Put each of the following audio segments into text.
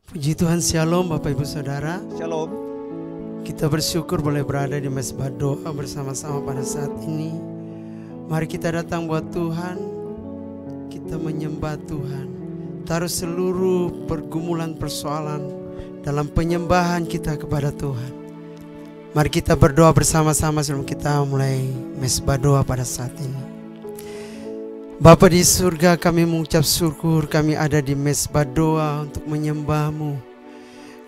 Puji Tuhan, Shalom Bapak Ibu Saudara. Shalom. Kita bersyukur boleh berada di Mezbah Doa bersama-sama pada saat ini. Mari kita datang buat Tuhan, kita menyembah Tuhan. Taruh seluruh pergumulan persoalan dalam penyembahan kita kepada Tuhan. Mari kita berdoa bersama-sama sebelum kita mulai Mezbah Doa pada saat ini. Bapa di surga, kami mengucap syukur kami ada di Mezbah Doa untuk menyembah-Mu.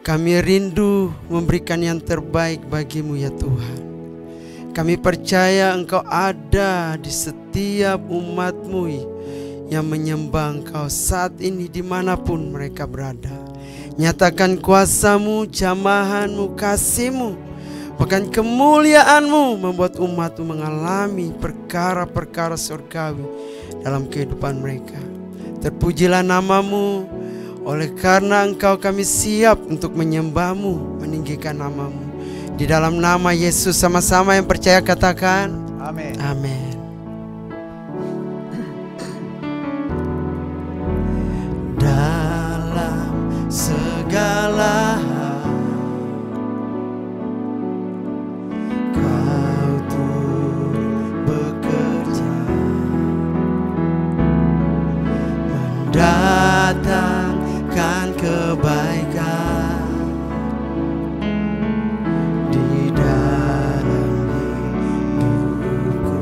Kami rindu memberikan yang terbaik bagi-Mu ya Tuhan. Kami percaya Engkau ada di setiap umat-Mu yang menyembah Engkau saat ini dimanapun mereka berada. Nyatakan kuasa-Mu, jamahan-Mu, kasih-Mu, bahkan kemuliaan-Mu membuat umat-Mu mengalami perkara-perkara surgawi dalam kehidupan mereka. Terpujilah nama-Mu. Oleh karena Engkau kami siap untuk menyembah-Mu, meninggikan nama-Mu. Di dalam nama Yesus sama-sama yang percaya katakan Amin. Amin. Dalam segala hal Kau turut bekerja, mendatangkan kebaikan di dalam hidupku.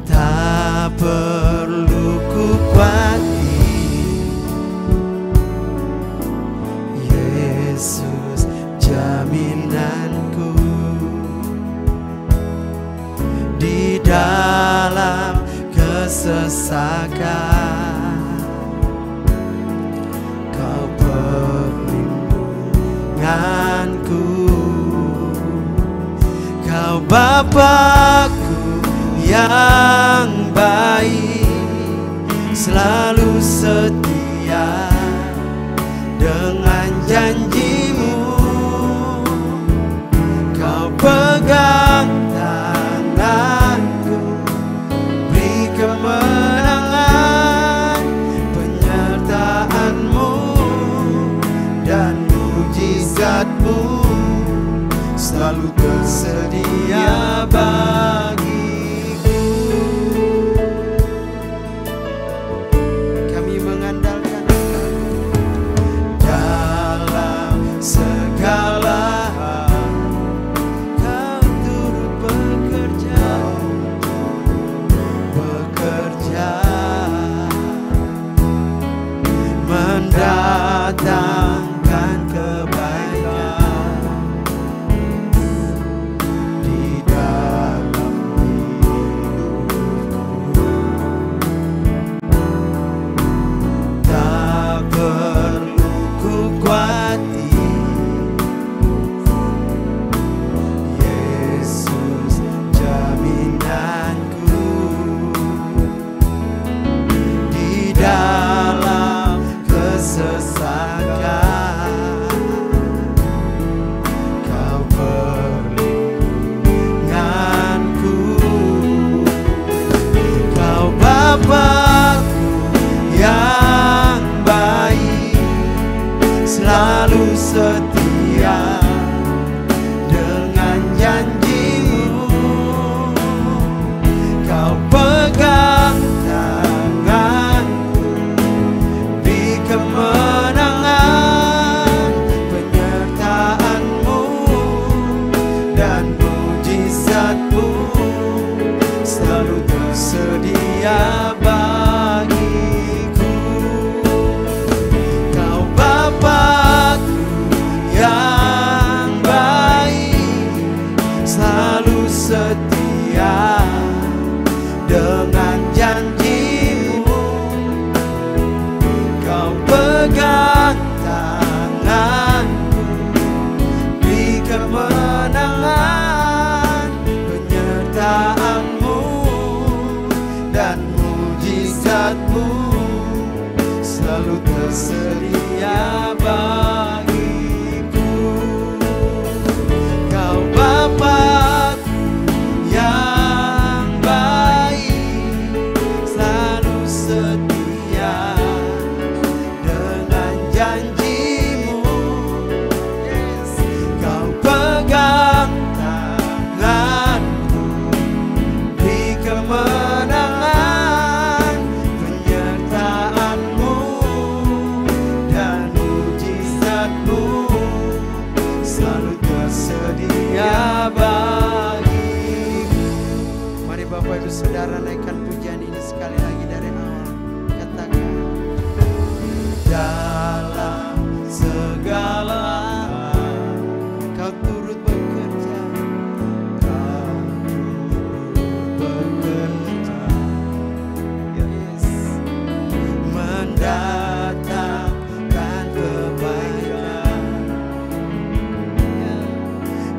Tak perlu kukuati, Yesus jaminanku. Di dalam kesesakan Kau perlindunganku. Kau Bapa-Ku yang baik, selalu setia dengan janji-Mu. Kau pegang tanganku, beri kemenangan, penyertaan-Mu dan mujizat-Mu selalu tersedia bagiku. Kami mengandalkan Engkau dalam segala hal. Kau turut bekerja, mendatangkan kebaikan di dalam hidupku. Tak perlu kukuati, Yesus jaminanku. Di dalam kesesakan Kau perlindunganku. Kau Bapa-Ku yang baik, selalu setia dengan janji-Mu. Kau pegang tanganku, beri kemenangan, penyertaan-Mu dan mujizat-Mu selalu tersedia bagiku. Kau Bapa-Ku yang baik, selalu setia dengan janji-Mu. Kau pegang tanganku, beri kemenangan, penyertaan-Mu dan mujizat-Mu selalu tersedia bagiku. Kau Bapa-Ku yang baik, selalu setia saudara naikkan pujian ini sekali lagi dari awal. Katakan, dalam segala Kau turut bekerja, Kau turut bekerja, yes, mendatangkan kebaikan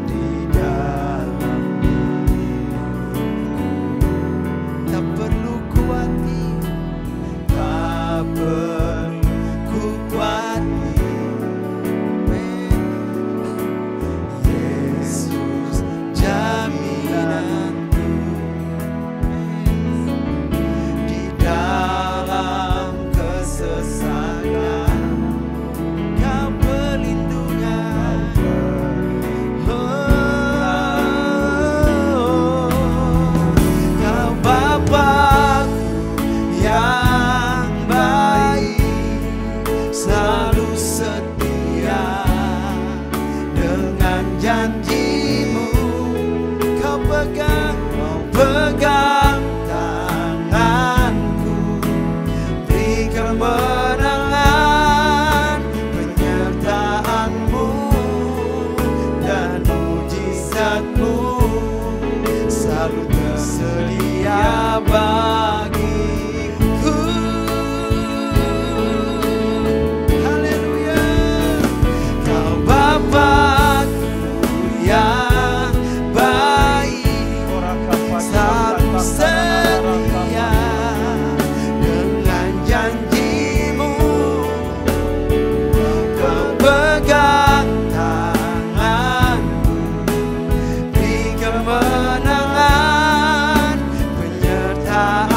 di dalam hidupku. Tak perlu kuati, tak perlu kuati, Yesus jaminanku. Di dalam kesesakan Kau pelindungan, Kau Bapa yang baik, selalu setia dengan janjimu. Kau pegang tanganku, beri kemenangan, penyertaanmu dan mujizatmu selalu tersedia bagiku. Haleluya. Kau Bapa-Ku yang baik, selalu setia dengan janjimu. Kau pegang tanganku, beri kemenangan, penyertaan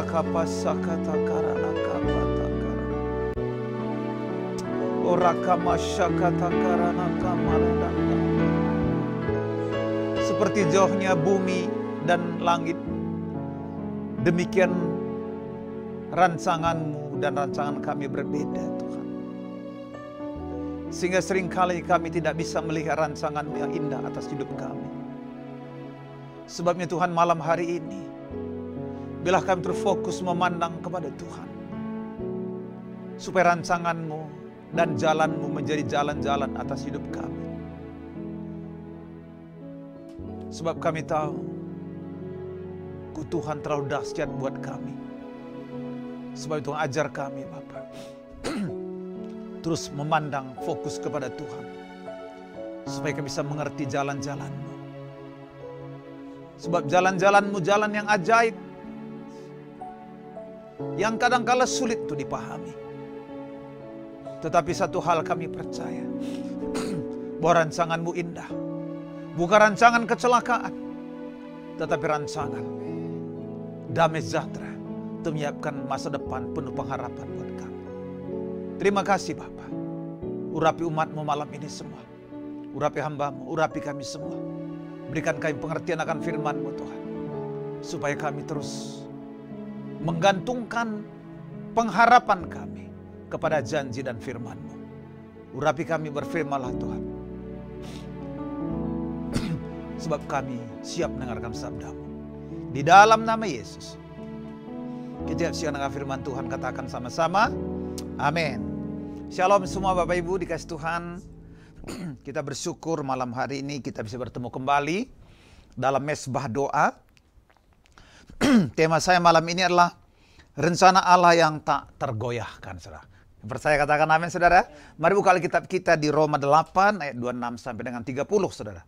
rakapasakata karana kapatakara. Orakamasakata karana kamaradaka. Seperti jauhnya bumi dan langit, demikian rancangan-Mu dan rancangan kami berbeda, Tuhan. Sehingga seringkali kami tidak bisa melihat rancangan-Mu yang indah atas hidup kami. Sebabnya Tuhan, malam hari ini, biarlah kami terfokus memandang kepada Tuhan, supaya rancangan-Mu dan jalan-Mu menjadi jalan-jalan atas hidup kami. Sebab kami tahu, Tuhan terlalu dahsyat buat kami. Sebab itu ajar kami, Bapa, terus memandang fokus kepada Tuhan, supaya kami bisa mengerti jalan-jalan-Mu. Sebab jalan-jalan-Mu jalan yang ajaib, yang kadang-kala sulit untuk dipahami. Tetapi satu hal kami percaya, bahwa rancangan-Mu indah. Bukan rancangan kecelakaan, tetapi rancangan damai sejahtera untuk menyiapkan masa depan penuh pengharapan buat kami. Terima kasih Bapa. Urapi umat-Mu malam ini semua. Urapi hamba-Mu, urapi kami semua. Berikan kami pengertian akan firman-Mu Tuhan. Supaya kami terus menggantungkan pengharapan kami kepada janji dan firman-Mu. Urapi kami, berfirmanlah Tuhan. Sebab kami siap mendengarkan sabda-Mu. Di dalam nama Yesus. Kita siap mendengar firman Tuhan, katakan sama-sama. Amin. Shalom semua Bapak Ibu dikasih Tuhan. Kita bersyukur malam hari ini kita bisa bertemu kembali dalam mesbah doa. Tema saya malam ini adalah rencana Allah yang tak tergoyahkan, saudara. Percaya katakan amin, saudara. Mari buka Alkitab kita di Roma 8 ayat 26 sampai dengan 30, saudara.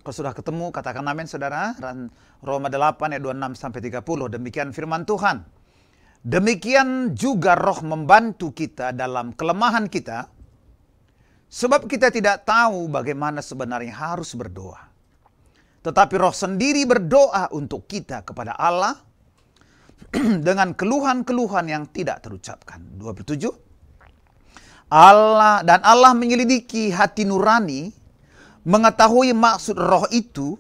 Kalau sudah ketemu katakan amin, saudara. Roma 8 ayat 26 sampai 30. Demikian firman Tuhan. Demikian juga Roh membantu kita dalam kelemahan kita, sebab kita tidak tahu bagaimana sebenarnya harus berdoa. Tetapi Roh sendiri berdoa untuk kita kepada Allah dengan keluhan-keluhan yang tidak terucapkan. 27. Allah menyelidiki hati nurani, mengetahui maksud Roh itu,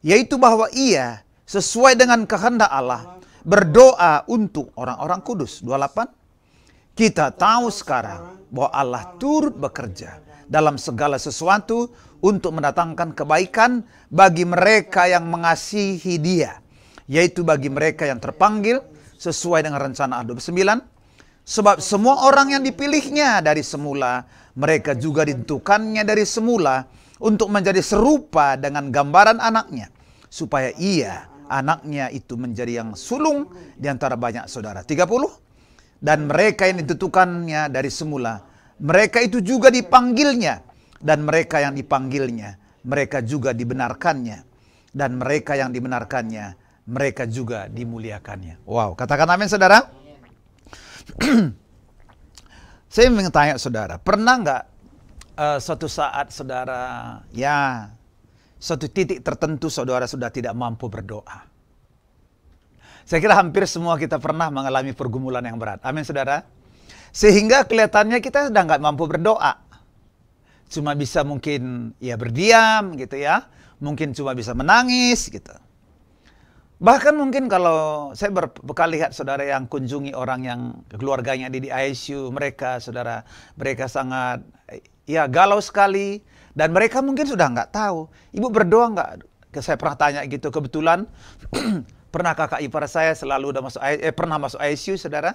yaitu bahwa Ia sesuai dengan kehendak Allah berdoa untuk orang-orang kudus. 28. Kita tahu sekarang bahwa Allah turut bekerja dalam segala sesuatu untuk mendatangkan kebaikan bagi mereka yang mengasihi Dia, yaitu bagi mereka yang terpanggil sesuai dengan rencana Allah. 29. Sebab semua orang yang dipilihnya dari semula, mereka juga ditentukannya dari semula untuk menjadi serupa dengan gambaran anaknya, supaya ia, anaknya itu menjadi yang sulung di antara banyak saudara. 30. Dan mereka yang ditentukannya dari semula, mereka itu juga dipanggilnya. Dan mereka yang dipanggilnya, mereka juga dibenarkannya. Dan mereka yang dibenarkannya, mereka juga dimuliakannya. Wow, katakan amin, saudara. Saya ingin tanya saudara, pernah nggak suatu saat saudara, ya suatu titik tertentu saudara sudah tidak mampu berdoa? Saya kira hampir semua kita pernah mengalami pergumulan yang berat. Amin saudara. Sehingga kelihatannya kita sudah nggak mampu berdoa. Cuma bisa mungkin ya berdiam gitu ya. Mungkin cuma bisa menangis gitu. Bahkan mungkin kalau saya berkali lihat saudara yang kunjungi orang yang keluarganya di ICU, mereka saudara, mereka sangat ya galau sekali. Dan mereka mungkin sudah nggak tahu, ibu berdoa nggak? Saya pernah tanya gitu, kebetulan pernah kakak ipar saya selalu udah pernah masuk ICU saudara.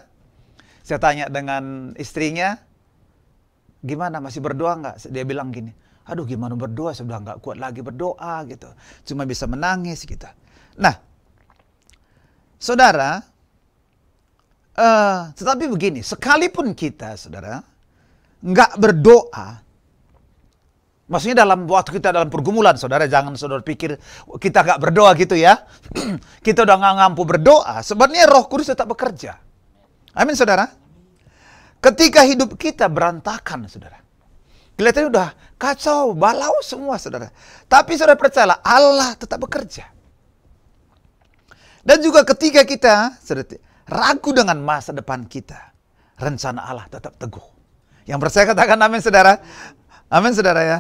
Saya tanya dengan istrinya, gimana masih berdoa nggak? Dia bilang gini, aduh gimana berdoa, sudah nggak kuat lagi berdoa gitu, cuma bisa menangis gitu. Nah, saudara, tetapi begini, sekalipun kita, saudara, nggak berdoa, maksudnya dalam waktu kita dalam pergumulan, saudara, jangan saudara pikir kita nggak berdoa gitu ya. Kita udah nggak mampu berdoa, sebenarnya Roh Kudus tetap bekerja. Amin, saudara. Ketika hidup kita berantakan, saudara, kelihatannya udah kacau, balau semua, saudara. Tapi saudara percayalah, Allah tetap bekerja. Dan juga ketika kita ragu dengan masa depan kita, rencana Allah tetap teguh. Yang percaya katakan amin saudara. Amin saudara ya.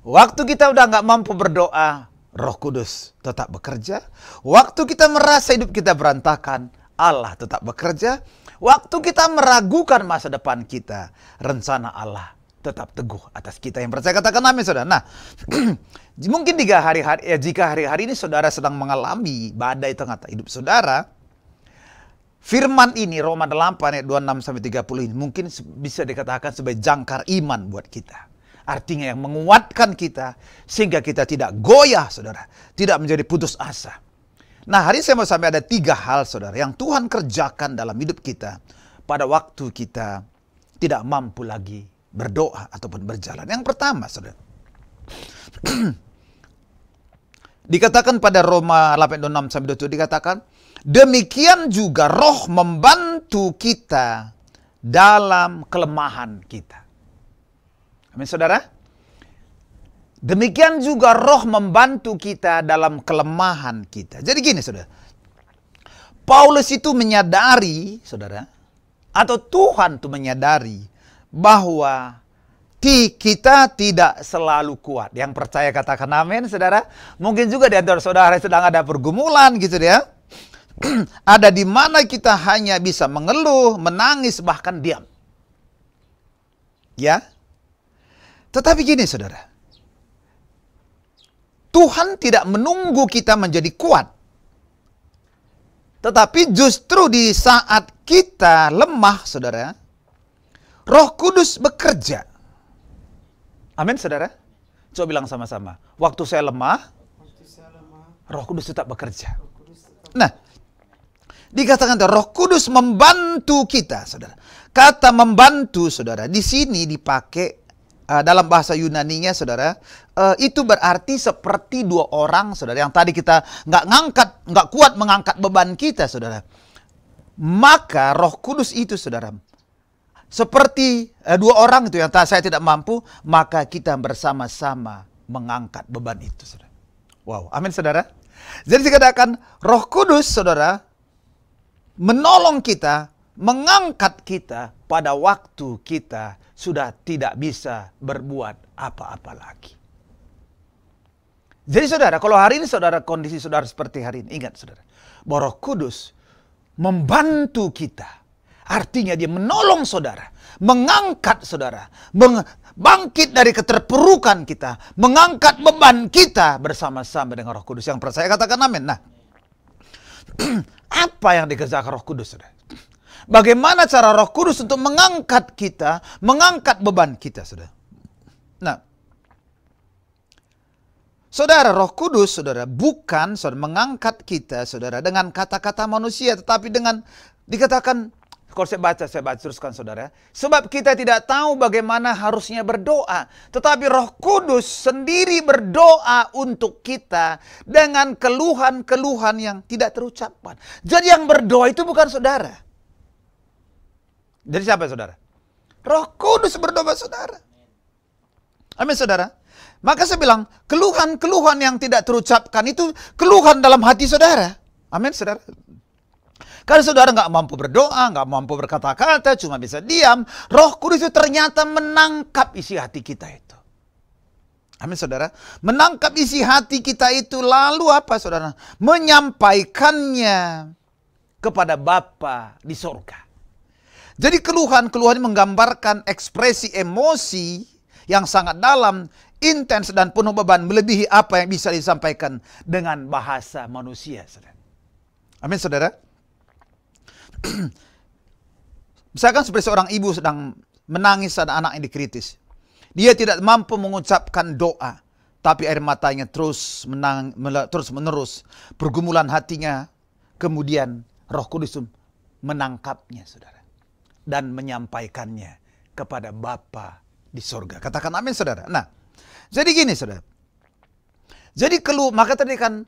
Waktu kita udah nggak mampu berdoa, Roh Kudus tetap bekerja. Waktu kita merasa hidup kita berantakan, Allah tetap bekerja. Waktu kita meragukan masa depan kita, rencana Allah tetap teguh atas kita. Yang percaya katakan amin saudara. Nah, mungkin jika hari-hari ini saudara sedang mengalami badai tengah hidup saudara, firman ini Roma 8 ayat 26-30 ini mungkin bisa dikatakan sebagai jangkar iman buat kita. Artinya yang menguatkan kita sehingga kita tidak goyah saudara, tidak menjadi putus asa. Nah, hari ini saya mau sampai ada 3 hal saudara yang Tuhan kerjakan dalam hidup kita pada waktu kita tidak mampu lagi berdoa ataupun berjalan. Yang pertama saudara, dikatakan pada Roma 8:26-27 dikatakan, demikian juga Roh membantu kita dalam kelemahan kita. Amin saudara. Demikian juga Roh membantu kita dalam kelemahan kita. Jadi gini saudara, Paulus itu menyadari saudara, atau Tuhan itu menyadari bahwa kita tidak selalu kuat. Yang percaya katakan amin saudara. Mungkin juga di antara saudara sedang ada pergumulan gitu ya. Ada di mana kita hanya bisa mengeluh, menangis, bahkan diam. Ya. Tetapi gini saudara, Tuhan tidak menunggu kita menjadi kuat. Tetapi justru di saat kita lemah saudara, Roh Kudus bekerja. Amin saudara. Coba bilang sama-sama, waktu saya lemah, Roh Kudus tetap bekerja. Nah, dikatakan Roh Kudus membantu kita saudara. Kata membantu saudara di sini dipakai dalam bahasa Yunaninya saudara, itu berarti seperti 2 orang saudara, yang tadi kita nggak kuat mengangkat beban kita saudara. Maka Roh Kudus itu saudara, seperti 2 orang itu yang saya tidak mampu, maka kita bersama-sama mengangkat beban itu saudara. Wow, amin saudara. Jadi dikatakan Roh Kudus saudara menolong kita, mengangkat kita pada waktu kita sudah tidak bisa berbuat apa-apa lagi. Jadi saudara, kalau hari ini saudara kondisi saudara seperti hari ini, ingat saudara, bahwa Roh Kudus membantu kita. Artinya dia menolong saudara, mengangkat saudara, bangkit dari keterpurukan kita, mengangkat beban kita bersama-sama dengan Roh Kudus. Yang percaya katakan amin. Nah, apa yang dikerjakan Roh Kudus saudara? Bagaimana cara Roh Kudus untuk mengangkat kita, mengangkat beban kita, saudara? Nah, saudara, Roh Kudus, saudara, bukan saudara mengangkat kita, saudara, dengan kata-kata manusia, tetapi dengan dikatakan, kalau saya baca teruskan, saudara. Sebab kita tidak tahu bagaimana harusnya berdoa, tetapi Roh Kudus sendiri berdoa untuk kita dengan keluhan-keluhan yang tidak terucapkan. Jadi yang berdoa itu bukan saudara. Jadi siapa saudara? Roh Kudus berdoa saudara. Amin saudara. Maka saya bilang, keluhan-keluhan yang tidak terucapkan itu keluhan dalam hati saudara. Amin saudara. Karena saudara nggak mampu berdoa, nggak mampu berkata-kata, cuma bisa diam. Roh Kudus itu ternyata menangkap isi hati kita itu. Amin saudara. Menangkap isi hati kita itu, lalu apa saudara? Menyampaikannya kepada Bapa di sorga. Jadi keluhan-keluhan menggambarkan ekspresi emosi yang sangat dalam, intens dan penuh beban, melebihi apa yang bisa disampaikan dengan bahasa manusia. Saudara. Amin saudara. Misalkan seperti seorang ibu sedang menangis saat anak yang dikritis. Dia tidak mampu mengucapkan doa, tapi air matanya terus menerus. Pergumulan hatinya, kemudian Roh Kudus menangkapnya saudara. Dan menyampaikannya kepada Bapa di sorga. Katakan amin saudara. Nah, jadi gini saudara. Jadi maka tadi kan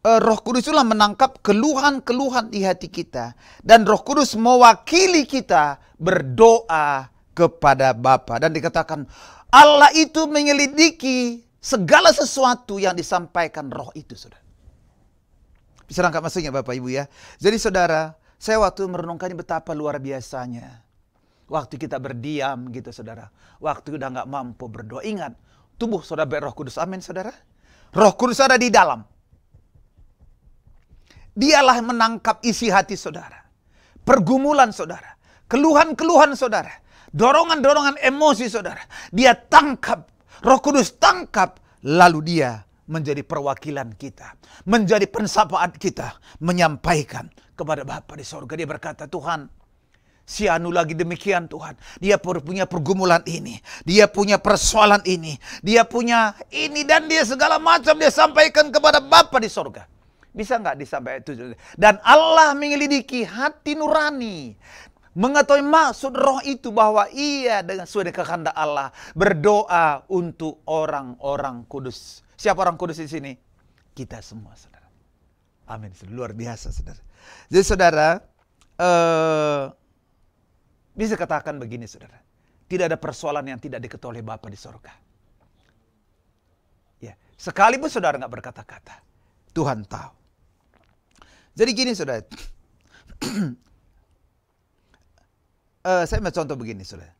Roh Kudus itulah menangkap keluhan-keluhan di hati kita. Dan Roh Kudus mewakili kita berdoa kepada Bapa. Dan dikatakan Allah itu menyelidiki segala sesuatu yang disampaikan Roh itu saudara. Bisa rangkap maksudnya Bapak Ibu ya. Jadi saudara, saya waktu merenungkan ini betapa luar biasanya. Waktu kita berdiam gitu saudara. Waktu udah nggak mampu berdoa. Ingat, tubuh saudara Roh Kudus. Amin saudara. Roh Kudus ada di dalam. Dialah menangkap isi hati saudara. Pergumulan saudara. Keluhan-keluhan saudara. Dorongan-dorongan emosi saudara. Dia tangkap. Roh Kudus tangkap. Lalu dia menjadi perwakilan kita. Menjadi pensapaat kita. Menyampaikan kepada Bapa di sorga. Dia berkata, Tuhan, si Anu lagi demikian Tuhan. Dia punya pergumulan ini. Dia punya persoalan ini. Dia punya ini dan dia segala macam dia sampaikan kepada Bapa di sorga. Bisa nggak disampaikan itu? Dan Allah menyelidiki hati nurani. Mengetahui maksud roh itu bahwa ia dengan sesuai dengan kehendak Allah berdoa untuk orang-orang kudus. Siapa orang kudus di sini? Kita semua, saudara. Amin. Luar biasa, saudara. Jadi saudara, bisa katakan begini, saudara. Tidak ada persoalan yang tidak diketahui oleh Bapa di sorga. Ya, sekalipun saudara nggak berkata-kata, Tuhan tahu. Jadi gini, saudara. Saya mau contoh begini, saudara.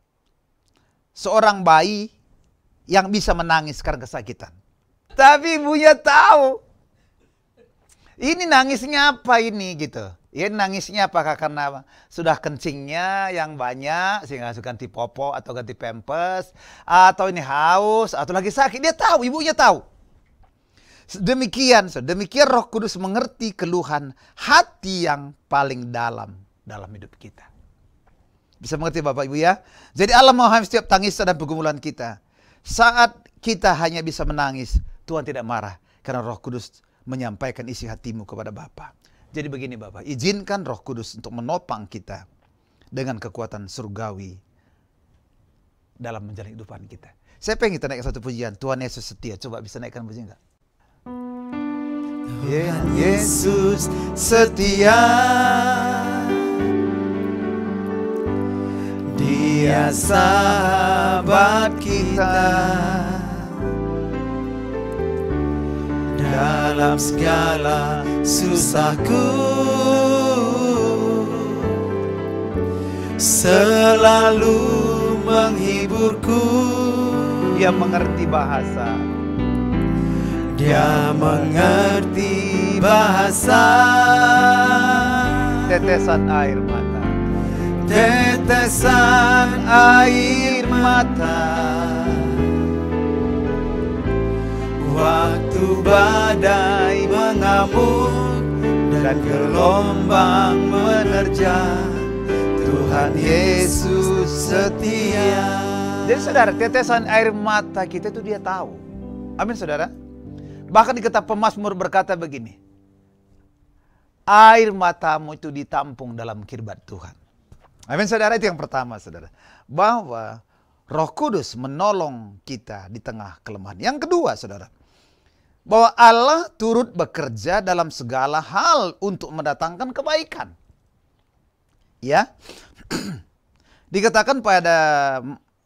Seorang bayi yang bisa menangis karena kesakitan. Tapi ibunya tahu. Ini nangisnya apa ini gitu. Ya nangisnya apakah karena sudah kencingnya yang banyak sehingga harus ganti popo atau ganti pampers. Atau ini haus atau lagi sakit. Dia tahu, ibunya tahu. Demikian Roh Kudus mengerti keluhan hati yang paling dalam hidup kita. Bisa mengerti Bapak Ibu ya? Jadi Allah memahami setiap tangisan dan pergumulan kita. Saat kita hanya bisa menangis, Tuhan tidak marah. Karena Roh Kudus menyampaikan isi hatimu kepada Bapa. Jadi begini Bapak, izinkan Roh Kudus untuk menopang kita dengan kekuatan surgawi dalam menjalani kehidupan kita. Saya pengen kita naikkan satu pujian, Tuhan Yesus setia. Coba bisa naikkan pujian enggak? Tuhan Yesus setia, Dia sahabat kita dalam segala susahku, selalu menghiburku. Dia mengerti bahasa. Dia mengerti bahasa. Tetesan air mata. Tetesan air mata. Waktu badai mengamuk dan gelombang menerjang, Tuhan Yesus setia. Jadi saudara, tetesan air mata kita itu dia tahu. Amin saudara. Bahkan di kitab Pemazmur berkata begini, air matamu itu ditampung dalam kirbat Tuhan. Amin saudara, itu yang pertama saudara. Bahwa Roh Kudus menolong kita di tengah kelemahan. Yang kedua saudara, bahwa Allah turut bekerja dalam segala hal untuk mendatangkan kebaikan. Ya, dikatakan pada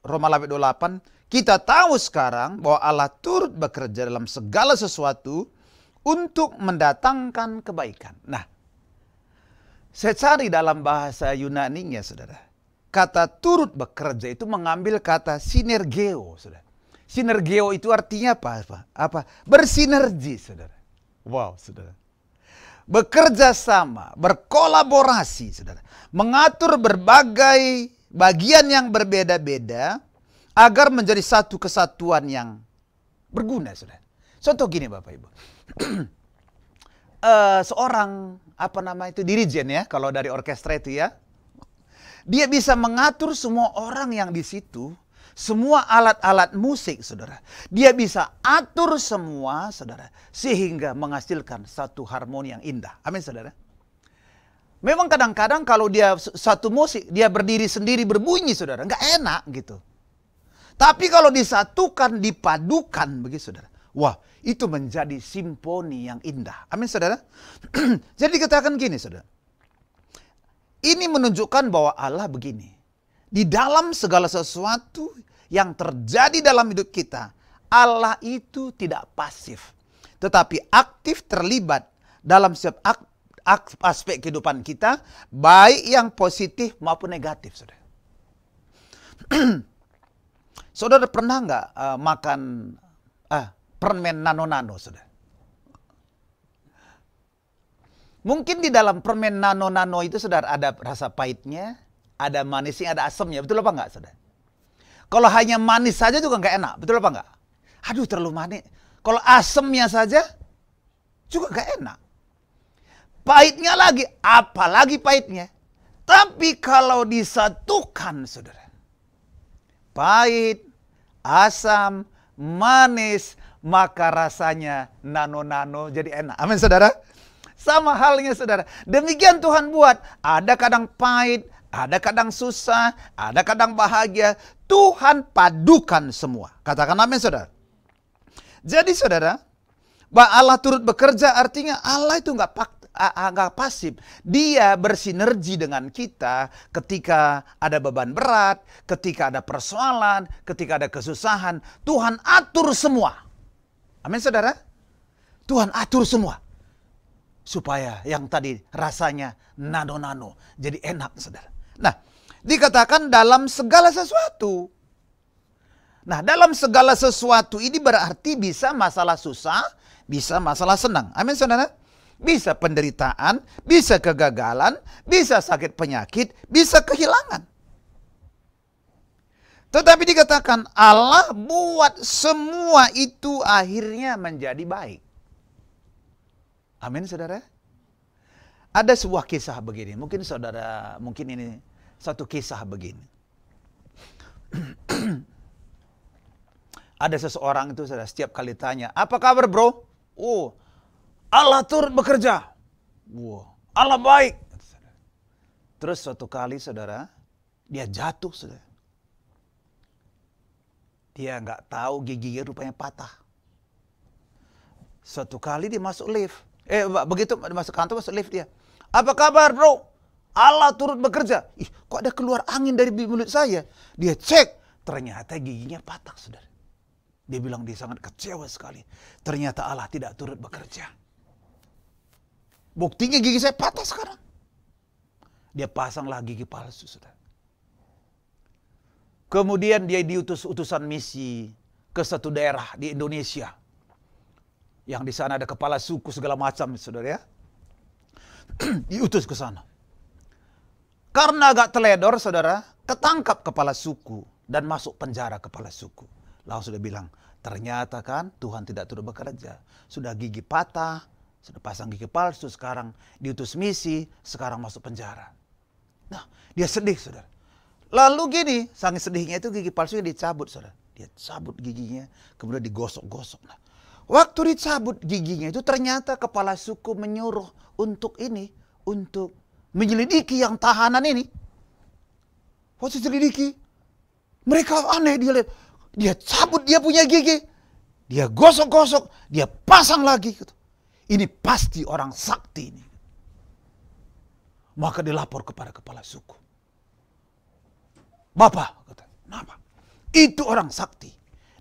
Roma 8:28, kita tahu sekarang bahwa Allah turut bekerja dalam segala sesuatu untuk mendatangkan kebaikan. Nah, saya cari dalam bahasa Yunaninya, saudara. Kata turut bekerja itu mengambil kata sinergeo, saudara. Sinergeo itu artinya apa? Bersinergi, saudara. Wow, saudara. Bekerja sama, berkolaborasi, saudara. Mengatur berbagai bagian yang berbeda-beda agar menjadi satu kesatuan yang berguna, saudara. Contoh gini Bapak Ibu. Seorang dirijen ya, kalau dari orkestra itu ya. Dia bisa mengatur semua orang yang di situ, semua alat-alat musik, saudara. Dia bisa atur semua, saudara, sehingga menghasilkan satu harmoni yang indah. Amin, saudara. Memang kadang-kadang kalau dia satu musik, dia berdiri sendiri berbunyi, saudara, nggak enak gitu. Tapi kalau disatukan, dipadukan, begitu saudara. Wah, itu menjadi simfoni yang indah. Amin saudara. Jadi katakan gini saudara. Ini menunjukkan bahwa Allah begini. Di dalam segala sesuatu yang terjadi dalam hidup kita, Allah itu tidak pasif. Tetapi aktif terlibat dalam setiap aspek kehidupan kita, baik yang positif maupun negatif, saudara. Saudara pernah nggak makan permen nano-nano, saudara? Mungkin di dalam permen nano-nano itu, saudara, ada rasa pahitnya, ada manisnya, ada asamnya. Betul apa enggak, saudara? Kalau hanya manis saja juga nggak enak. Betul apa enggak? Aduh, terlalu manis. Kalau asamnya saja juga nggak enak. Pahitnya lagi, apalagi pahitnya. Tapi kalau disatukan, saudara, pahit, asam, manis, maka rasanya nano-nano jadi enak. Amin, saudara. Sama halnya, saudara. Demikian Tuhan buat. Ada kadang pahit, ada kadang susah, ada kadang bahagia. Tuhan padukan semua. Katakan amin, saudara. Jadi, saudara, bahwa Allah turut bekerja artinya Allah itu nggak pasif. Dia bersinergi dengan kita ketika ada beban berat, ketika ada persoalan, ketika ada kesusahan. Tuhan atur semua. Amin, saudara. Tuhan atur semua. Supaya yang tadi rasanya nano-nano jadi enak, saudara. Nah, dikatakan dalam segala sesuatu. Nah, dalam segala sesuatu ini berarti bisa masalah susah, bisa masalah senang. Amin, saudara. Bisa penderitaan, bisa kegagalan, bisa sakit penyakit, bisa kehilangan. Tetapi dikatakan Allah buat semua itu akhirnya menjadi baik. Amin, saudara. Ada sebuah kisah begini. Mungkin saudara, mungkin ini satu kisah begini. Ada seseorang itu, saudara, setiap kali tanya, apa kabar, bro? Oh, Allah turut bekerja. Wow, Allah baik. Terus suatu kali, saudara, dia jatuh, saudara. Dia nggak tahu giginya rupanya patah. Suatu kali dia masuk lift. Begitu masuk kantor, masuk lift dia. Apa kabar, bro? Allah turut bekerja. Ih, kok ada keluar angin dari mulut saya? Dia cek, ternyata giginya patah, saudara. Dia bilang dia sangat kecewa sekali. Ternyata Allah tidak turut bekerja. Buktinya gigi saya patah sekarang. Dia pasanglah gigi palsu, saudara. Kemudian dia diutus utusan misi ke satu daerah di Indonesia. Yang di sana ada kepala suku segala macam, saudara, ya. Diutus ke sana. Karena agak teledor, saudara, ketangkap kepala suku dan masuk penjara kepala suku. Langsung dia bilang, ternyata kan Tuhan tidak turut bekerja. Sudah gigi patah, sudah pasang gigi palsu, sekarang diutus misi, sekarang masuk penjara. Nah, dia sedih, saudara. Lalu gini, saking sedihnya itu gigi palsunya dicabut, saudara. Dia cabut giginya, kemudian digosok-gosok. Nah, waktu dicabut giginya itu ternyata kepala suku menyuruh untuk menyelidiki yang tahanan ini. Waktu selidiki, mereka aneh, dia lihat. Dia cabut dia punya gigi. Dia gosok-gosok, dia pasang lagi. Ini pasti orang sakti ini. Maka dilapor kepada kepala suku. Bapak, kata, kenapa? Itu orang sakti.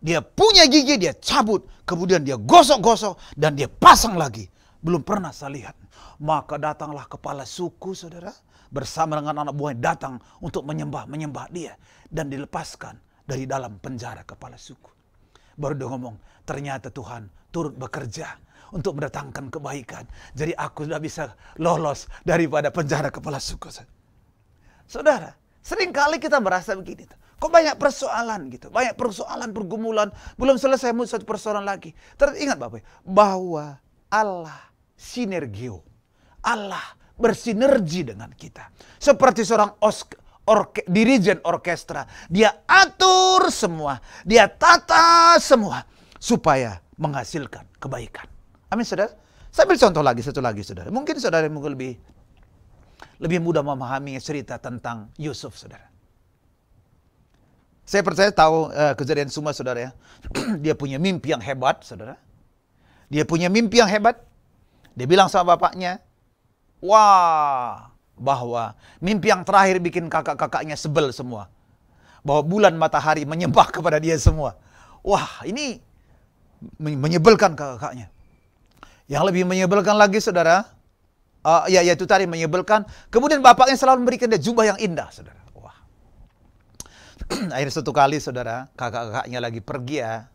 Dia punya gigi, dia cabut. Kemudian dia gosok-gosok dan dia pasang lagi. Belum pernah saya lihat. Maka datanglah kepala suku, saudara. Bersama dengan anak buahnya datang untuk menyembah dia. Dan dilepaskan dari dalam penjara kepala suku. Baru dia ngomong, ternyata Tuhan turut bekerja untuk mendatangkan kebaikan. Jadi aku sudah bisa lolos daripada penjara kepala suku. Saudara, seringkali kita merasa begini. Kok banyak persoalan gitu. Banyak persoalan, pergumulan. Belum selesai satu persoalan lagi. Terus ingat Bapak, bahwa Allah sinergio. Allah bersinergi dengan kita. Seperti seorang dirijen orkestra. Dia atur semua. Dia tata semua. Supaya menghasilkan kebaikan. Amin, saudara. Saya ambil contoh lagi, satu lagi, saudara. Mungkin saudara lebih mudah memahami cerita tentang Yusuf, saudara. Saya percaya tahu kejadian semua, saudara, ya. Dia punya mimpi yang hebat, saudara. Dia punya mimpi yang hebat. Dia bilang sama bapaknya, wah, bahwa mimpi yang terakhir bikin kakak-kakaknya sebel semua. Bahwa bulan matahari menyembah kepada dia semua. Wah, ini menyebalkan kakak-kakaknya. Yang lebih menyebalkan lagi saudara, ya itu tadi menyebalkan. Kemudian bapaknya selalu memberikan dia jubah yang indah saudara. Wah. Akhirnya suatu kali saudara, kakak-kakaknya lagi pergi ya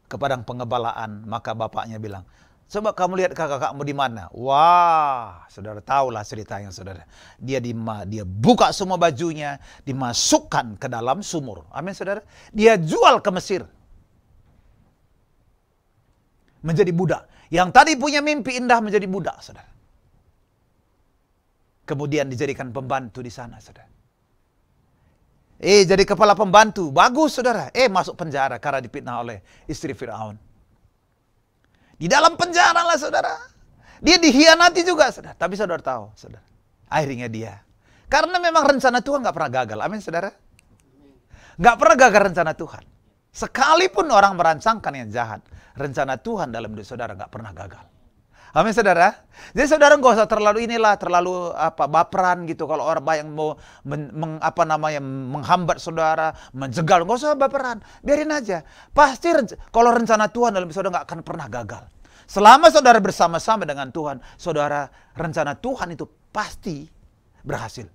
ke padang pengembalaan. Maka bapaknya bilang, coba kamu lihat kakak-kakakmu di mana. Wah, saudara tahulah ceritanya saudara. Dia buka semua bajunya, dimasukkan ke dalam sumur. Amin saudara. Dia jual ke Mesir. Menjadi budak. Yang tadi punya mimpi indah menjadi budak, saudara. Kemudian dijadikan pembantu di sana, saudara. Jadi kepala pembantu. Bagus, saudara. Masuk penjara karena dipitnah oleh istri Firaun. Di dalam penjara lah, saudara. Dia dikhianati juga, saudara. Tapi saudara tahu, saudara. Akhirnya dia. Karena memang rencana Tuhan gak pernah gagal. Amin, saudara. Gak pernah gagal rencana Tuhan. Sekalipun orang merancangkan yang jahat, rencana Tuhan dalam hidup saudara gak pernah gagal. Amin saudara. Jadi saudara gak usah terlalu baperan gitu. Kalau orang yang mau menghambat saudara, menjegal, gak usah baperan. Biarin aja. Pasti kalau rencana Tuhan dalam hidup saudara gak akan pernah gagal. Selama saudara bersama-sama dengan Tuhan, saudara, rencana Tuhan itu pasti berhasil.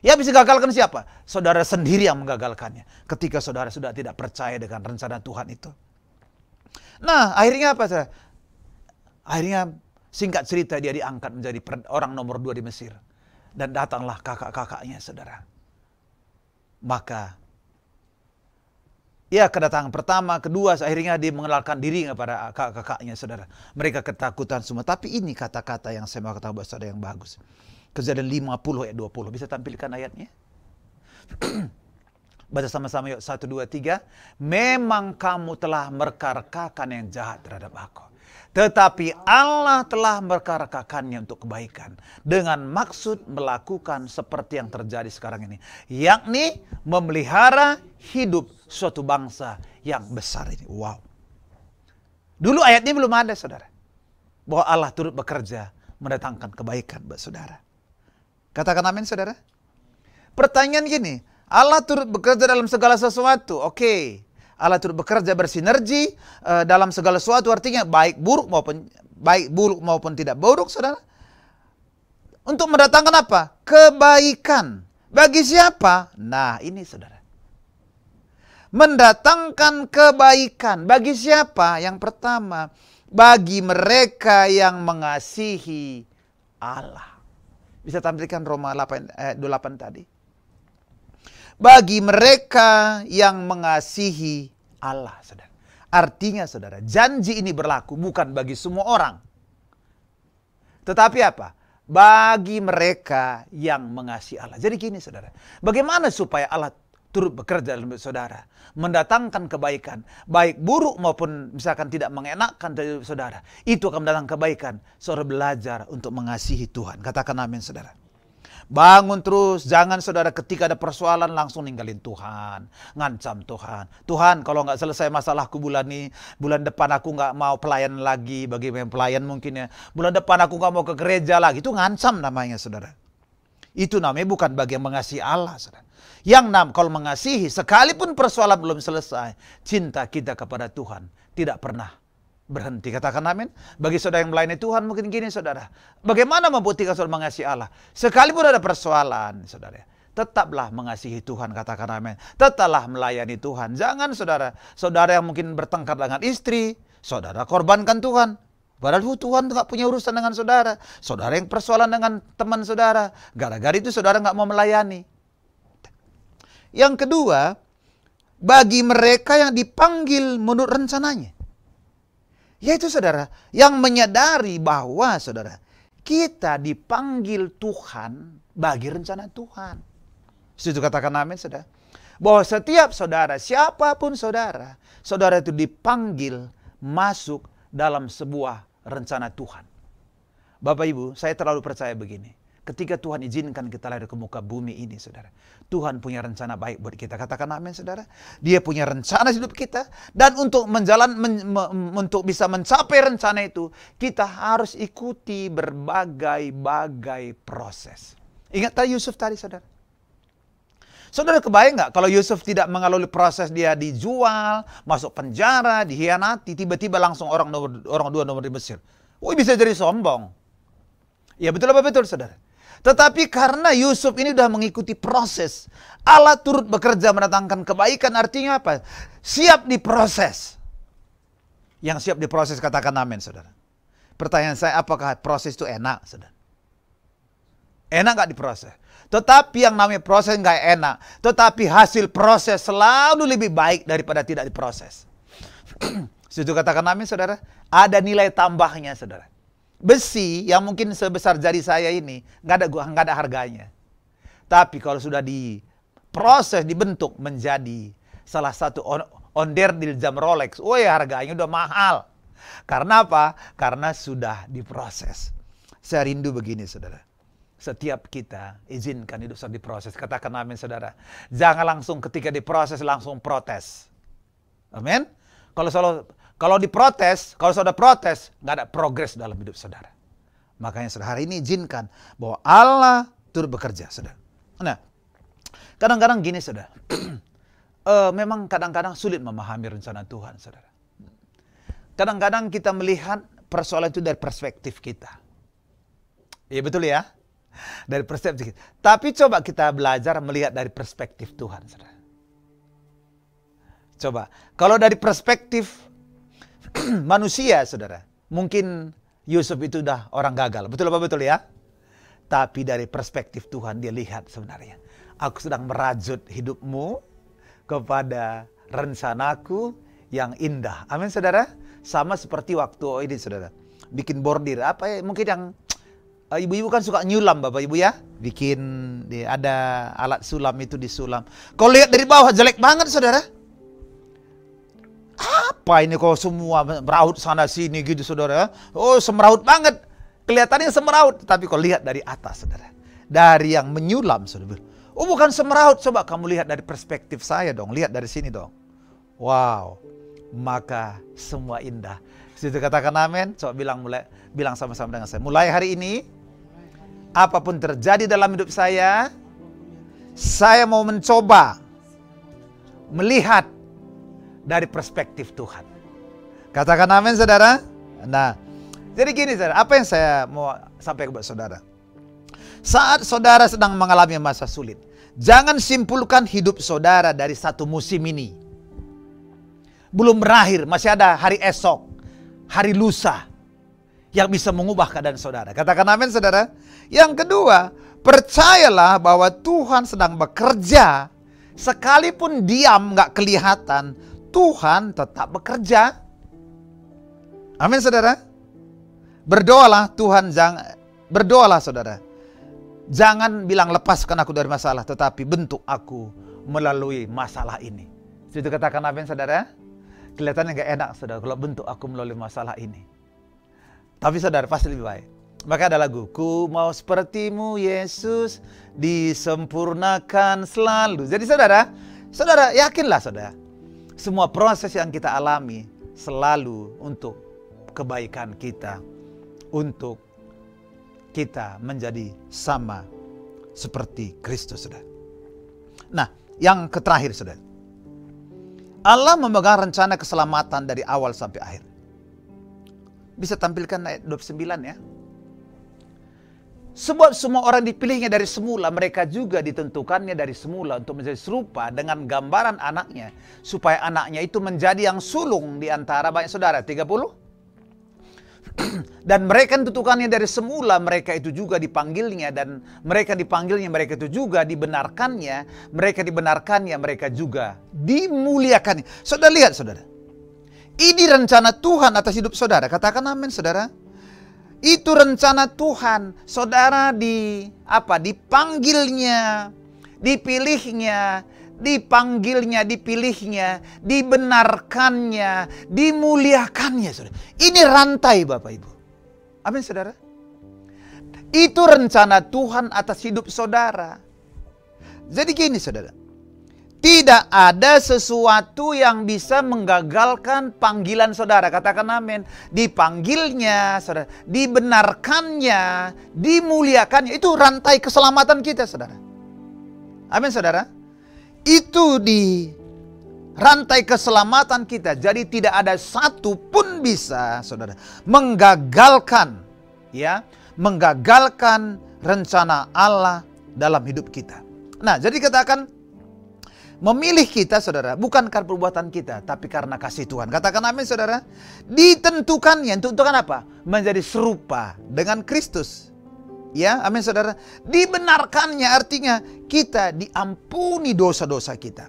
Ya bisa gagalkan siapa? Saudara sendiri yang menggagalkannya. Ketika saudara sudah tidak percaya dengan rencana Tuhan itu. Nah, akhirnya apa? Saudara? Akhirnya singkat cerita dia diangkat menjadi orang nomor 2 di Mesir. Dan datanglah kakak-kakaknya, saudara. Maka, ya kedatangan pertama, kedua, akhirnya dia mengenalkan diri kepada kakak-kakaknya, saudara. Mereka ketakutan semua. Tapi ini kata-kata yang saya mau katakan buat saudara yang bagus. Kejadian 50 ayat 20. Bisa tampilkan ayatnya? Baca sama-sama yuk. 1, 2, 3. Memang kamu telah merekarkakan yang jahat terhadap aku. Tetapi Allah telah merekarkakannya untuk kebaikan. Dengan maksud melakukan seperti yang terjadi sekarang ini. Yakni memelihara hidup suatu bangsa yang besar ini. Wow. Dulu ayat ini belum ada, saudara. Bahwa Allah turut bekerja mendatangkan kebaikan buat saudara. Katakan amin, saudara. Pertanyaan gini, Allah turut bekerja dalam segala sesuatu. Oke. Allah turut bekerja bersinergi dalam segala sesuatu, artinya baik buruk maupun tidak buruk, saudara. Untuk mendatangkan apa? Kebaikan. Bagi siapa? Nah, ini saudara. Mendatangkan kebaikan. Bagi siapa? Yang pertama, bagi mereka yang mengasihi Allah. Bisa tampilkan Roma 8, 28 tadi. Bagi mereka yang mengasihi Allah, saudara. Artinya, saudara, janji ini berlaku bukan bagi semua orang. Tetapi apa? Bagi mereka yang mengasihi Allah. Jadi gini, saudara. Bagaimana supaya Allah turut bekerja dalam hidup saudara, mendatangkan kebaikan, baik buruk maupun misalkan tidak mengenakkan dari saudara, itu akan mendatangkan kebaikan. Saudara belajar untuk mengasihi Tuhan. Katakan amin, saudara. Bangun terus, jangan saudara ketika ada persoalan langsung ninggalin Tuhan, ngancam Tuhan. Tuhan, kalau nggak selesai masalahku bulan ini, bulan depan aku nggak mau pelayan lagi, bagi yang pelayan mungkin ya. Bulan depan aku nggak mau ke gereja lagi, itu ngancam namanya, saudara. Itu namanya bukan bagi yang mengasihi Allah, saudara. Yang kalau mengasihi, sekalipun persoalan belum selesai, cinta kita kepada Tuhan tidak pernah berhenti. Katakan amin. Bagi saudara yang melayani Tuhan mungkin gini, saudara. Bagaimana membuktikan saudara mengasihi Allah? Sekalipun ada persoalan, saudara, tetaplah mengasihi Tuhan. Katakan amin. Tetaplah melayani Tuhan. Jangan saudara yang mungkin bertengkar dengan istri, saudara korbankan Tuhan. Padahal Tuhan nggak punya urusan dengan saudara. Saudara yang persoalan dengan teman saudara. Gara-gara itu saudara nggak mau melayani. Yang kedua, bagi mereka yang dipanggil menurut rencananya. Yaitu saudara, yang menyadari bahwa saudara, kita dipanggil Tuhan bagi rencana Tuhan. Setuju katakan amin, saudara. Bahwa setiap saudara, siapapun saudara, saudara itu dipanggil masuk dalam sebuah rencana Tuhan. Bapak Ibu, saya terlalu percaya begini. Ketika Tuhan izinkan kita lahir ke muka bumi ini, saudara, Tuhan punya rencana baik buat kita. Katakan amin, saudara. Dia punya rencana hidup kita. Dan untuk untuk bisa mencapai rencana itu, kita harus ikuti berbagai-bagai proses. Ingat tadi Yusuf tadi, saudara. Saudara kebayang nggak kalau Yusuf tidak mengalami proses, dia dijual, masuk penjara, dikhianati, tiba-tiba langsung orang 2 nomor di Mesir. bisa jadi sombong. Ya betul apa betul, saudara? Tetapi karena Yusuf ini sudah mengikuti proses, Allah turut bekerja mendatangkan kebaikan. Artinya apa? Siap diproses. Yang siap diproses katakan amin, saudara. Pertanyaan saya, apakah proses itu enak, saudara? Enak nggak diproses? Tetapi yang namanya proses nggak enak. Tetapi hasil proses selalu lebih baik daripada tidak diproses. Setuju katakan amin, saudara? Ada nilai tambahnya, saudara. Besi yang mungkin sebesar jari saya ini nggak ada harganya. Tapi kalau sudah diproses, dibentuk menjadi salah satu onderdil jam Rolex, harganya udah mahal. Karena apa? Karena sudah diproses. Saya rindu begini, saudara. Setiap kita izinkan hidup sedang diproses. Katakan amin, saudara. Jangan langsung ketika diproses langsung protes. Amin. Kalau diprotes, kalau saudara protes, nggak ada progres dalam hidup saudara. Makanya saudara hari ini izinkan bahwa Allah turut bekerja, saudara. Nah, kadang-kadang gini, saudara. Memang kadang-kadang sulit memahami rencana Tuhan, saudara. Kadang-kadang kita melihat persoalan itu dari perspektif kita. Iya betul ya? Dari perspektif kita. Tapi coba kita belajar melihat dari perspektif Tuhan, saudara. Coba, kalau dari perspektif manusia, saudara, mungkin Yusuf itu udah orang gagal. Betul apa betul ya? Tapi dari perspektif Tuhan, dia lihat sebenarnya, aku sedang merajut hidupmu kepada rencanaku yang indah. Amin, saudara. Sama seperti waktu ini, saudara, bikin bordir. Apa ya? Mungkin yang ibu-ibu kan suka nyulam, bapak ibu ya. Bikin, ada alat sulam itu disulam. Kalau lihat dari bawah jelek banget, saudara. Apa ini kok semua meraut sana sini gitu, saudara? Oh, semeraut banget. Kelihatannya semeraut. Tapi kalau lihat dari atas, saudara, dari yang menyulam, saudara, oh bukan semeraut. Coba kamu lihat dari perspektif saya dong. Lihat dari sini dong. Wow. Maka semua indah. Situ katakan amin. Coba bilang sama-sama dengan saya. Mulai hari ini, apapun terjadi dalam hidup saya mau mencoba melihat dari perspektif Tuhan. Katakan amin, saudara. Nah, jadi gini, saudara, apa yang saya mau sampaikan kepada saudara? Saat saudara sedang mengalami masa sulit, jangan simpulkan hidup saudara dari satu musim ini. Belum berakhir, masih ada hari esok, hari lusa yang bisa mengubah keadaan saudara. Katakan amin, saudara. Yang kedua, percayalah bahwa Tuhan sedang bekerja. Sekalipun diam, nggak kelihatan, Tuhan tetap bekerja. Amin, saudara. Berdoalah berdoalah, saudara. Jangan bilang lepaskan aku dari masalah, tetapi bentuk aku melalui masalah ini. Itu katakan amin, saudara. Kelihatannya nggak enak, saudara, kalau bentuk aku melalui masalah ini. Tapi saudara, pasti lebih baik. Maka ada lagu, ku mau sepertimu Yesus, disempurnakan selalu. Jadi saudara yakinlah, saudara, semua proses yang kita alami selalu untuk kebaikan kita, untuk kita menjadi sama seperti Kristus, saudara. Nah, yang terakhir, saudara, Allah memegang rencana keselamatan dari awal sampai akhir. Bisa tampilkan ayat 29 ya. Sebab semua orang dipilihnya dari semula, mereka juga ditentukannya dari semula untuk menjadi serupa dengan gambaran anaknya, supaya anaknya itu menjadi yang sulung di antara banyak saudara. 30. Dan mereka ditentukannya dari semula, mereka itu juga dipanggilnya, dan mereka dipanggilnya, mereka itu juga dibenarkannya, mereka dibenarkannya, mereka juga dimuliakannya. Saudara lihat, saudara, ini rencana Tuhan atas hidup saudara. Katakan amin, saudara. Itu rencana Tuhan. Saudara dipanggilnya, dipilihnya, dipanggilnya, dipilihnya, dibenarkannya, dimuliakannya, saudara. Ini rantai, Bapak Ibu. Amin, saudara. Itu rencana Tuhan atas hidup saudara. Jadi gini, saudara, tidak ada sesuatu yang bisa menggagalkan panggilan saudara. Katakan amin. Dipanggilnya, saudara, dibenarkannya, dimuliakannya. Itu rantai keselamatan kita, saudara. Amin, saudara. Itu rantai keselamatan kita. Jadi tidak ada satu pun bisa, saudara, menggagalkan rencana Allah dalam hidup kita. Nah, jadi katakan memilih kita, saudara, bukan karena perbuatan kita, tapi karena kasih Tuhan. Katakan amin, saudara. Ditentukannya, tentukan apa? Menjadi serupa dengan Kristus. Ya, amin, saudara. Dibenarkannya artinya kita diampuni dosa-dosa kita.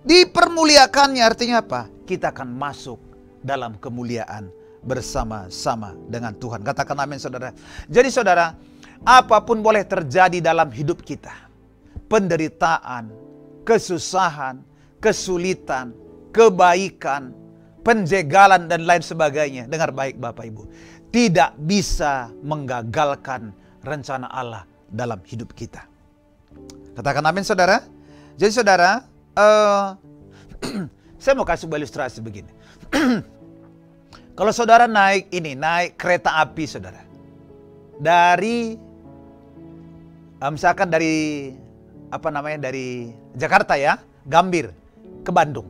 Dipermuliakannya artinya apa? Kita akan masuk dalam kemuliaan bersama-sama dengan Tuhan. Katakan amin, saudara. Jadi, saudara, apapun boleh terjadi dalam hidup kita. Penderitaan, kesusahan, kesulitan, kebaikan, penjegalan, dan lain sebagainya. Dengar baik, Bapak Ibu. Tidak bisa menggagalkan rencana Allah dalam hidup kita. Katakan amin, saudara. Jadi, saudara, saya mau kasih ilustrasi begini. Kalau saudara naik kereta api, saudara, dari misalkan dari dari Jakarta, ya, Gambir ke Bandung.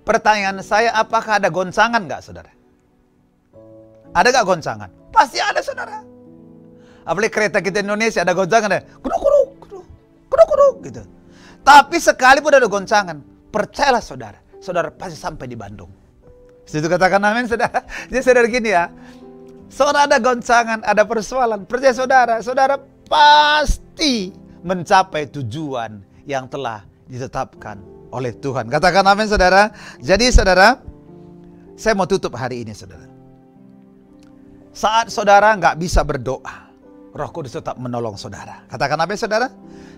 Pertanyaan saya, apakah ada goncangan nggak, saudara? Ada nggak goncangan? Pasti ada, saudara. Apalagi kereta kita Indonesia ada goncangan, ya, kuduk gitu. Tapi sekalipun ada goncangan, percayalah, saudara, saudara pasti sampai di Bandung. Situ katakan amin, saudara. Jadi, saudara, gini ya, saudara, ada goncangan, ada persoalan, percaya saudara, saudara pasti mencapai tujuan yang telah ditetapkan oleh Tuhan. Katakan amin, saudara. Jadi, saudara, saya mau tutup hari ini, saudara. Saat saudara nggak bisa berdoa, Roh Kudus tetap menolong saudara. Katakan amin, saudara.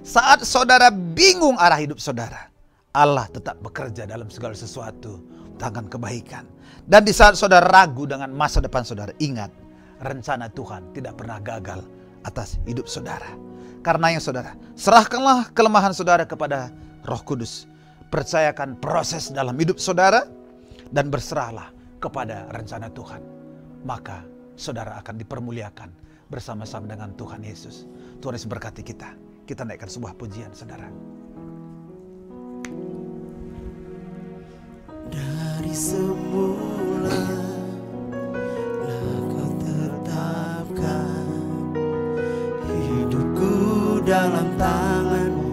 Saat saudara bingung arah hidup saudara, Allah tetap bekerja dalam segala sesuatu tangan kebaikan. Dan di saat saudara ragu dengan masa depan saudara, ingat, rencana Tuhan tidak pernah gagal atas hidup saudara. Karenanya, saudara, serahkanlah kelemahan saudara kepada Roh Kudus. Percayakan proses dalam hidup saudara dan berserahlah kepada rencana Tuhan. Maka saudara akan dipermuliakan bersama-sama dengan Tuhan Yesus. Tuhan Yesus berkati kita. Kita naikkan sebuah pujian, saudara. Dari semula Kau tetapkan hidupku dalam tangan-Mu,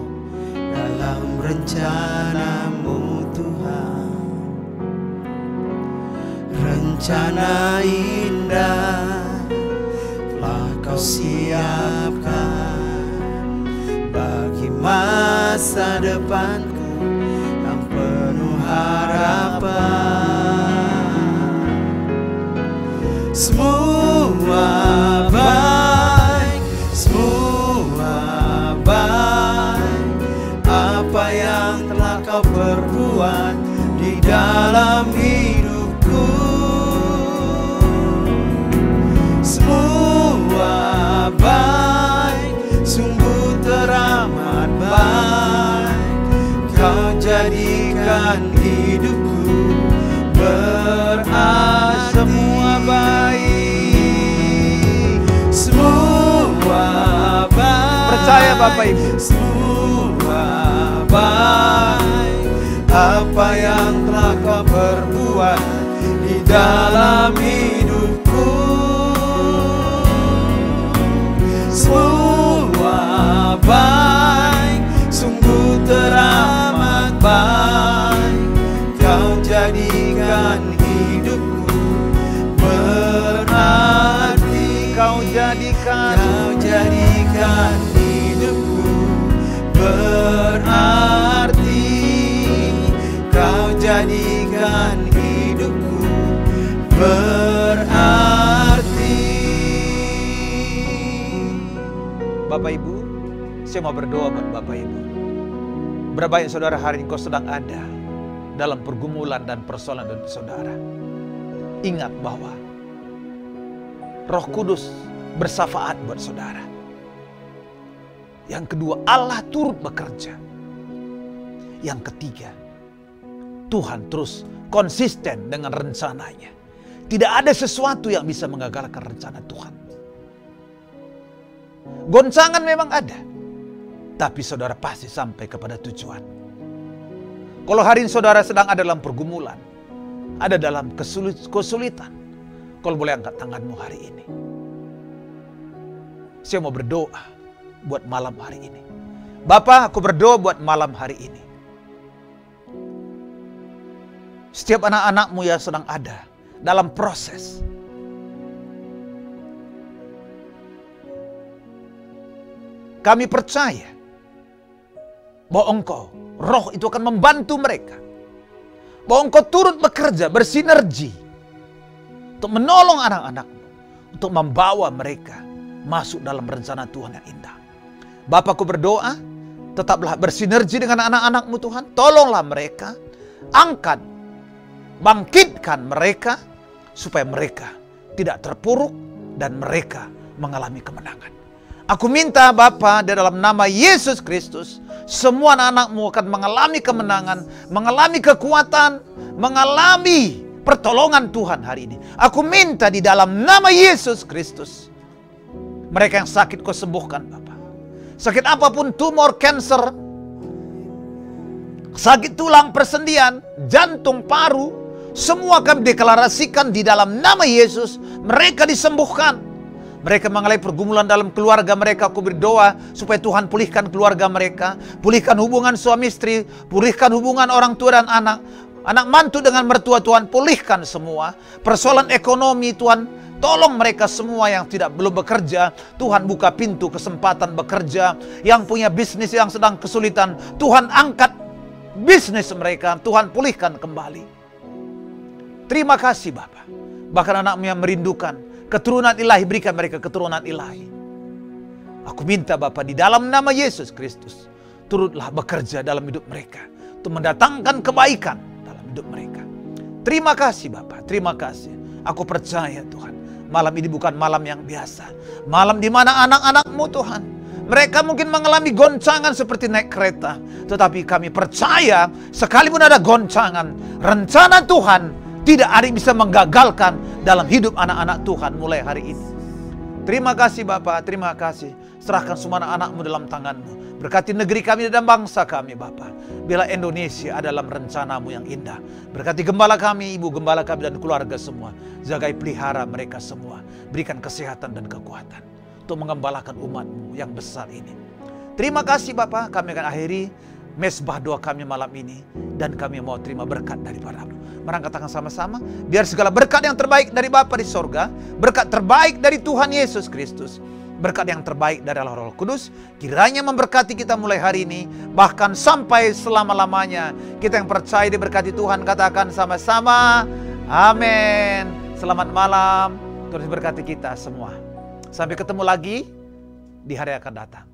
dalam rencana-Mu, Tuhan. Rencana indah telah Kau siapkan bagi masa depanku yang penuh harapan. Semua baik, semua baik. Apa yang telah Kau perbuat di dalam hidupku, semua baik, sungguh teramat baik. Kau jadikan hidupku berarti. Semua baik, semua baik. Percaya, Bapak Ibu. Semua baik. Apa yang telah Kau perbuat di dalam hidupku, semua baik, sungguh teramat baik. Kau jadikan hidupku berarti. Kau jadikan hidupku berarti. Kau jadikan hidupku berarti. Bapak Ibu, saya mau berdoa buat Bapak Ibu. Berapa banyak saudara hari ini kau sedang ada dalam pergumulan dan persoalan dan saudara. Ingat bahwa Roh Kudus bersafaat buat saudara. Yang kedua, Allah turut bekerja. Yang ketiga, Tuhan terus konsisten dengan rencananya. Tidak ada sesuatu yang bisa mengagalkan rencana Tuhan. Goncangan memang ada, tapi saudara pasti sampai kepada tujuan. Kalau hari ini saudara sedang ada dalam pergumulan, ada dalam kesulitan, kalau boleh angkat tanganmu hari ini. Saya mau berdoa buat malam hari ini. Bapa, aku berdoa buat malam hari ini. Setiap anak-anakmu yang sedang ada dalam proses. Kami percaya bahwa Engkau, Roh itu akan membantu mereka. Bahwa Engkau turut bekerja, bersinergi untuk menolong anak-anakmu, untuk membawa mereka masuk dalam rencana Tuhan yang indah. Bapakku berdoa, tetaplah bersinergi dengan anak-anakmu Tuhan. Tolonglah mereka, angkat, bangkitkan mereka, supaya mereka tidak terpuruk dan mereka mengalami kemenangan. Aku minta Bapa di dalam nama Yesus Kristus, semua anak-anakmu akan mengalami kemenangan, mengalami kekuatan, mengalami pertolongan Tuhan hari ini. Aku minta di dalam nama Yesus Kristus, mereka yang sakit kau sembuhkan Bapa. Sakit apapun, tumor, kanker, sakit tulang, persendian, jantung, paru, semua kami deklarasikan di dalam nama Yesus, mereka disembuhkan. Mereka mengalami pergumulan dalam keluarga mereka. Aku berdoa supaya Tuhan pulihkan keluarga mereka. Pulihkan hubungan suami istri. Pulihkan hubungan orang tua dan anak. Anak mantu dengan mertua Tuhan. Pulihkan semua. Persoalan ekonomi Tuhan. Tolong mereka semua yang belum bekerja. Tuhan buka pintu kesempatan bekerja. Yang punya bisnis yang sedang kesulitan. Tuhan angkat bisnis mereka. Tuhan pulihkan kembali. Terima kasih Bapa. Bahkan anakmu yang merindukan keturunan ilahi, berikan mereka keturunan ilahi. Aku minta Bapa di dalam nama Yesus Kristus, turutlah bekerja dalam hidup mereka, untuk mendatangkan kebaikan dalam hidup mereka. Terima kasih Bapa, terima kasih. Aku percaya Tuhan, malam ini bukan malam yang biasa. Malam di mana anak-anakmu Tuhan, mereka mungkin mengalami goncangan seperti naik kereta. Tetapi kami percaya, sekalipun ada goncangan, rencana Tuhan tidak ada yang bisa menggagalkan dalam hidup anak-anak Tuhan mulai hari ini. Terima kasih Bapa, terima kasih. Serahkan semua anak-anakmu dalam tanganmu. Berkati negeri kami dan bangsa kami Bapa. Bila Indonesia dalam rencanamu yang indah. Berkati gembala kami, ibu gembala kami dan keluarga semua. Jagai pelihara mereka semua. Berikan kesehatan dan kekuatan untuk mengembalakan umatmu yang besar ini. Terima kasih Bapa, kami akan akhiri mesbah doa kami malam ini. Dan kami mau terima berkat daripada-Mu. Mari katakan sama-sama, biar segala berkat yang terbaik dari Bapa di sorga, berkat terbaik dari Tuhan Yesus Kristus, berkat yang terbaik dari Allah Roh Kudus, kiranya memberkati kita mulai hari ini, bahkan sampai selama-lamanya. Kita yang percaya diberkati Tuhan, katakan sama-sama, amin. Selamat malam, Tuhan berkati kita semua. Sampai ketemu lagi di hari yang akan datang.